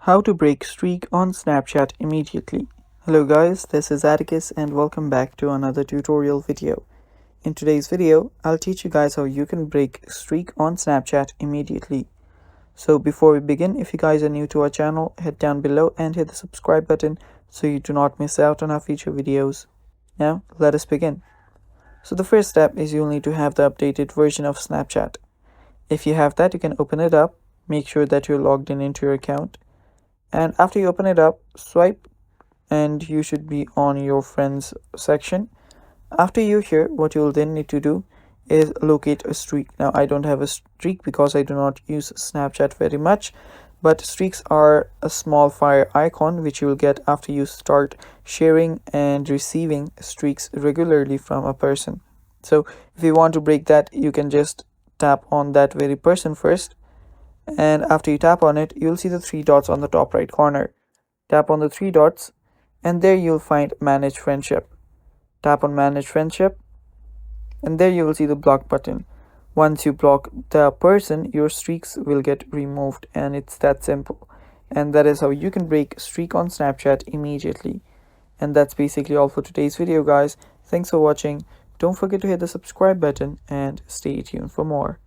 How to break streak on Snapchat immediately. Hello guys, this is Atticus and welcome back to another tutorial video. In today's video, I'll teach you guys how you can break streak on Snapchat immediately. So before we begin, if you guys are new to our channel, head down below and hit the subscribe button so you do not miss out on our future videos. Now, let us begin. So the first step is you'll need to have the updated version of Snapchat. If you have that, you can open it up, make sure that you're logged in into your account. And after you open it up, swipe and you should be on your friends section. After you're here, what you'll then need to do is locate a streak. Now I don't have a streak because I do not use Snapchat very much, but streaks are a small fire icon which you will get after you start sharing and receiving streaks regularly from a person. So if you want to break that, you can just tap on that very person first, and after you tap on it, you'll see the three dots on the top right corner. Tap on the three dots and there you'll find manage friendship. Tap on manage friendship and there you will see the block button. Once you block the person, your streaks will get removed, and it's that simple. And that is how you can break streak on Snapchat immediately. And that's basically all for today's video guys. Thanks for watching. Don't forget to hit the subscribe button and stay tuned for more.